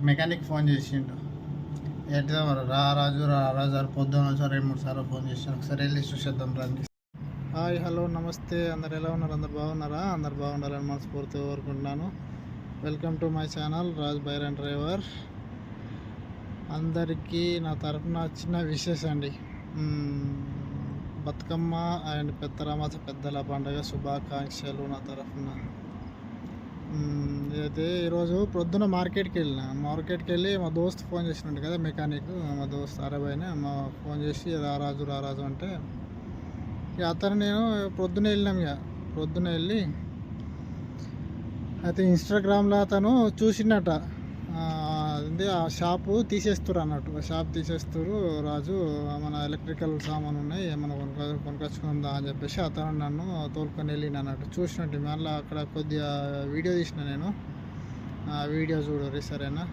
Mechanic phone చేసిండు. ఎట్లా మరి రారాజు అని పొద్దున్న 2-3 సార్లు ఫోన్ చేసాను. ఒకసారి వెళ్ళి చూసేద్దాం రండి. హాయ్, హలో, నమస్తే. అందరు ఎలా ఉన్నారు? అందరు బాగున్నారా? అందరు బాగుండాలని మనస్ఫూర్తిగా కోరుకుంటున్నాను. Welcome to my channel Raj బైర్ అండ్ డ్రైవర్. అందరికీ నా తరఫున చిన్న విశేష అండి. బతుకమ్మ అండ్ పెద్దరామాస పెద్దల పండుగ శుభాకాంక్షలు నా తరఫున. అయితే ఈరోజు ప్రొద్దున మార్కెట్కి వెళ్ళి మా దోస్త్ ఫోన్ చేసినట్టు కదా, మెకానిక్ మా దోస్త్ అరబైనే మా ఫోన్ చేసి రారాజు అంటే ఇక అతను నేను ప్రొద్దున వెళ్ళి అయితే ఇన్స్టాగ్రామ్లో అతను చూసినట్ట అదే ఆ షాపు తీసేస్తారు అన్నట్టు. ఆ షాప్ తీసేస్తారు, రాజు మన ఎలక్ట్రికల్ సామాన్ ఉన్నాయి ఏమైనా కొనుకొచ్చుకుందా అని చెప్పేసి అతను నన్ను తోలుకొని వెళ్ళిన అన్నట్టు. చూసినట్టు మళ్ళీ అక్కడ కొద్దిగా వీడియో తీసిన నేను. ఆ వీడియో చూడరు సరేనా.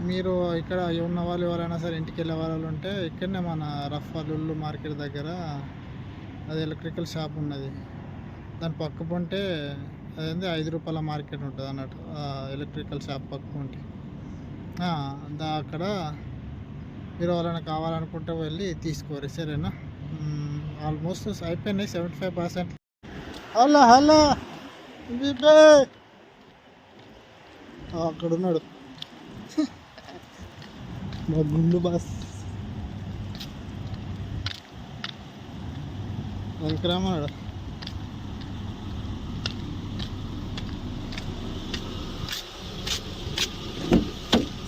మీరు ఇక్కడ ఉన్న వాళ్ళు ఎవరైనా సరే ఇంటికి వెళ్ళే వాళ్ళు ఉంటే ఇక్కడనే మన లుల్లు మార్కెట్ దగ్గర అది ఎలక్ట్రికల్ షాప్ ఉన్నది. దాని పక్క పొంటే అదేంటి ₹5 మార్కెట్ ఉంటుంది అన్నట్టు. ఎలక్ట్రికల్ షాప్ పక్క పొంటి అక్కడ మీరు ఎవరైనా కావాలనుకుంటే వెళ్ళి తీసుకోరు సరేనా. ఆల్మోస్ట్ అయిపోయినాయి 75%. హలో అక్కడ ఉన్నాడు మా గుండు బాస్ వెంకరామన్నాడు.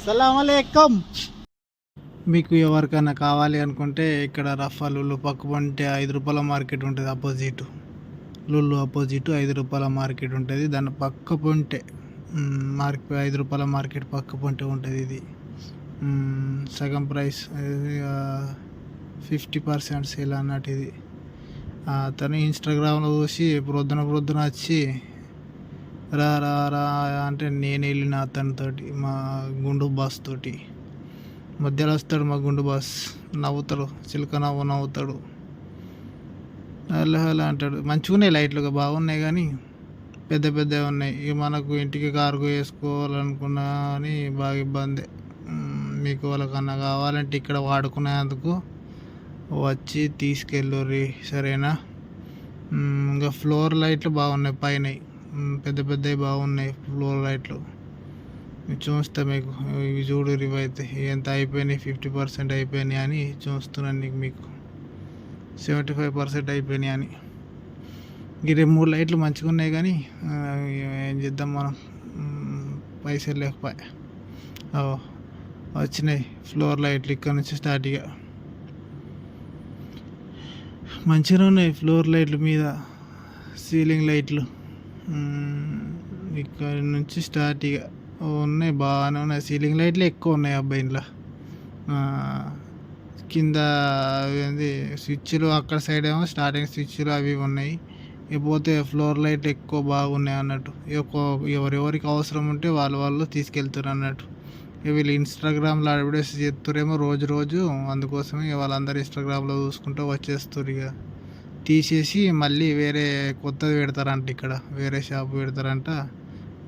సలామలేకం. మీకు ఎవరికైనా కావాలి అనుకుంటే ఇక్కడ లుల్లు పక్క పంటే ₹5 మార్కెట్ ఉంటుంది. ఆపోజిట్ లుల్లు ఆపోజిట్ ₹5 మార్కెట్ ఉంటుంది. దాని పక్క పొంటే ₹5 మార్కెట్ పక్క పొంటే ఉంటుంది. ఇది సగం ప్రైస్ 50% సేల్ అన్నట్టు. ఇది తను ఇన్స్టాగ్రామ్లో చూసి ప్రొద్దున వచ్చి రా అంటే నేను వెళ్ళిన అతనితోటి, మా గుండు బాస్ తోటి. మధ్యలో వస్తాడు మా గుండు బాస్, నవ్వుతాడు, చిలక నవ్వుతాడు, హలో అంటాడు. మంచిగా ఉన్నాయి, లైట్లుగా బాగున్నాయి కానీ పెద్ద ఉన్నాయి. ఇక మనకు ఇంటికి కార్గో వేసుకోవాలనుకున్నా అని బాగా ఇబ్బంది. మీకు వాళ్ళకన్నా కావాలంటే ఇక్కడ వాడుకునేందుకు వచ్చి తీసుకెళ్ళుర్రి సరేనా. ఇంకా ఫ్లోర్ లైట్లు బాగున్నాయి, పైన పెద్దవి బాగున్నాయి ఫ్లోర్ లైట్లు. చూస్తా మీకు, ఇవి చూడు. ఇవైతే ఎంత అయిపోయినాయి, 50% అయిపోయినాయి అని చూస్తున్నాను. మీకు 75% అయిపోయినాయి అని. ఈ 3 లైట్లు మంచిగా ఉన్నాయి కానీ ఏం చేద్దాం మనం, పైసలు లేకపోయా. వచ్చినాయి ఫ్లోర్ లైట్లు ఇక్కడ నుంచి స్టార్ట్. ఇక మంచిగా ఉన్నాయి ఫ్లోర్ లైట్లు మీద, సీలింగ్ లైట్లు ఇక్కడ నుంచి స్టార్ట్. ఇక ఉన్నాయి, బాగానే ఉన్నాయి. సీలింగ్ లైట్లు ఎక్కువ ఉన్నాయి అబ్బాయి ఇంట్లో. కింద ఏంది స్విచ్లు, అక్కడ సైడ్ ఏమో స్టార్టింగ్ స్విచ్లు అవి ఉన్నాయి. ఇకపోతే ఫ్లోర్ లైట్ ఎక్కువ బాగున్నాయి అన్నట్టు. ఎవరెవరికి అవసరం ఉంటే వాళ్ళు తీసుకెళ్తారు అన్నట్టు. వీళ్ళు ఇన్స్టాగ్రామ్లో అడ్వర్టైజ్ చేస్తారేమో రోజు, అందుకోసమే వాళ్ళందరూ ఇన్స్టాగ్రామ్లో చూసుకుంటూ వచ్చేస్తారు. ఇక తీసేసి మళ్ళీ వేరే కొత్తది పెడతారంట, ఇక్కడ వేరే షాప్ పెడతారంట.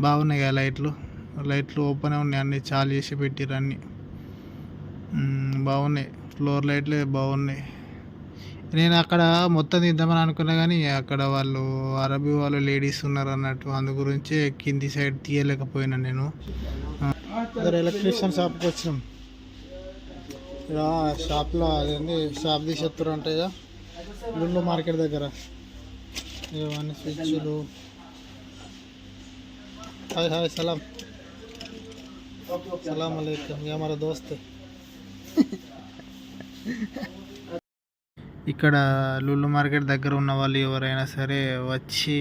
బాగున్నాయి కదా లైట్లు ఓపెన్ ఉన్నాయి, అన్నీ చాలు చేసి పెట్టిర్రు అన్నీ. బాగున్నాయి ఫ్లోర్ లైట్లు బాగున్నాయి. నేను అక్కడ మొత్తం తీద్దామని అనుకున్నా కానీ అక్కడ వాళ్ళు అరబీ వాళ్ళు లేడీస్ ఉన్నారు అన్నట్టు, అందు గురించి కింది సైడ్ తీయలేకపోయినా నేను. ఎలక్ట్రీషియన్ షాప్కి వచ్చినాం. ఇక్కడ షాప్లో అదేంటి షాప్ తీసేస్తారు అంటే ఇక లుల్లు మార్కెట్ దగ్గర ఇవన్నీ స్విచ్లు. హాయ్ సలాం అలైకుం. ఇక మన దోస్త్ ఇక్కడ లుల్లు మార్కెట్ దగ్గర ఉన్న వాళ్ళు ఎవరైనా సరే వచ్చి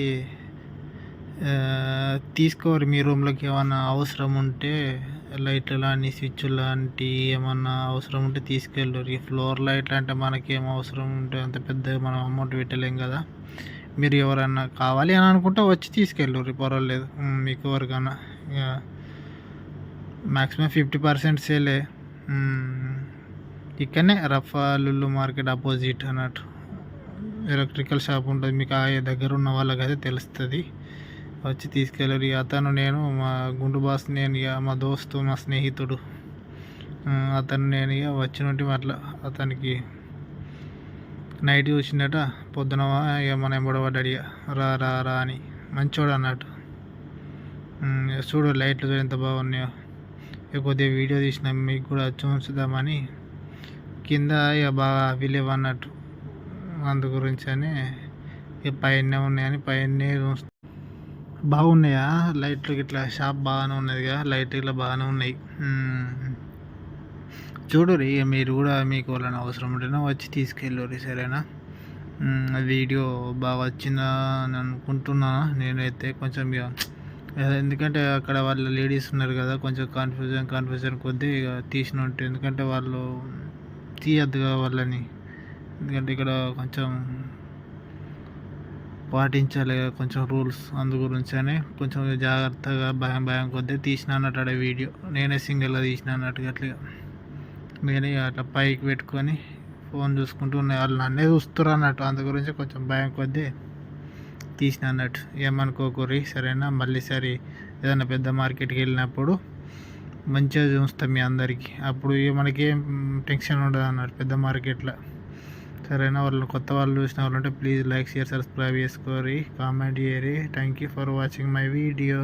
తీసుకోరు. మీ రూమ్లోకి ఏమన్నా అవసరం ఉంటే లైట్లు లాంటి స్విచ్లు లాంటి ఏమన్నా అవసరం ఉంటే తీసుకెళ్ళరు. ఈ ఫ్లోర్ లైట్లు అంటే మనకేం అవసరం ఉంటే అంత పెద్దగా మనం అమౌంట్ పెట్టలేం కదా. మీరు ఎవరన్నా కావాలి అని అనుకుంటే వచ్చి తీసుకెళ్ళరు, పర్వాలేదు. మీకు ఎవరికన్నా ఇక మ్యాక్సిమం 50% సేలే. ఇక్కడనే లుల్లు మార్కెట్ ఆపోజిట్ అన్నట్టు ఎలక్ట్రికల్ షాప్ ఉంటుంది. మీకు ఆ దగ్గర ఉన్న వాళ్ళకైతే తెలుస్తుంది. వచ్చి తీసుకెళ్ళారు. ఇక అతను నేను మా గుండు బాస్ నేను ఇక మా దోస్తు మా స్నేహితుడు అతను నేను ఇక వచ్చినట్టు అట్లా అతనికి నైట్ చూసిండట. పొద్దున ఇక మన ఎంబడబడ్డాడు ఇక రా రా రా అని. మంచోడు అన్నట్టు. చూడు లైట్లు చూడు ఎంత బాగున్నాయో. ఇక కొద్దిగా వీడియో తీసినాం మీకు కూడా చూసుదామని. కింద ఇక బాగా విలేవ్ అన్నట్టు, అందు గురించి అని ఇక పైన ఉన్నాయని పైన బాగున్నాయా లైట్లు ఇట్లా. షాప్ బాగానే ఉన్నది కదా, లైట్ ఇట్లా బాగానే ఉన్నాయి. చూడరు ఇక మీరు కూడా, మీకు వాళ్ళని అవసరం ఉంటేనే వచ్చి తీసుకెళ్ళరు సరేనా. వీడియో బాగా వచ్చిందా అని అనుకుంటున్నాను నేనైతే. కొంచెం ఇక ఎందుకంటే అక్కడ వాళ్ళ లేడీస్ ఉన్నారు కదా, కొంచెం కన్ఫ్యూజన్ కొద్దీ ఇక తీసిన ఉంటే, ఎందుకంటే వాళ్ళు తీయద్దు కదా వాళ్ళని, ఎందుకంటే ఇక్కడ కొంచెం పాటించాలి కదా కొంచెం రూల్స్, అందు గురించి అని కొంచెం జాగ్రత్తగా భయం కొద్దీ తీసిన అన్నట్టు వీడియో. నేనే సింగిల్గా తీసిన అన్నట్టుగా అట్లా. నేనే అట్లా పైకి పెట్టుకొని ఫోన్ చూసుకుంటూ ఉన్నాయి, వాళ్ళు నన్నే చూస్తారు అన్నట్టు. అందు గురించి కొంచెం భయం కొద్దీ తీసిన అన్నట్టు. ఏమనుకోకూరి సరేనా. మళ్ళీ సరే ఏదైనా పెద్ద మార్కెట్కి వెళ్ళినప్పుడు మంచిగా చూస్తాం మీ అందరికీ, అప్పుడు మనకేం టెన్షన్ ఉండదు అన్నట్టు పెద్ద మార్కెట్లో సరేనా. వాళ్ళు కొత్త వాళ్ళు చూసిన వాళ్ళు ఉంటే ప్లీజ్ లైక్ షేర్ సబ్స్క్రైబ్ చేసుకోరి, కామెంట్ చేయరి. Thank you for watching my video.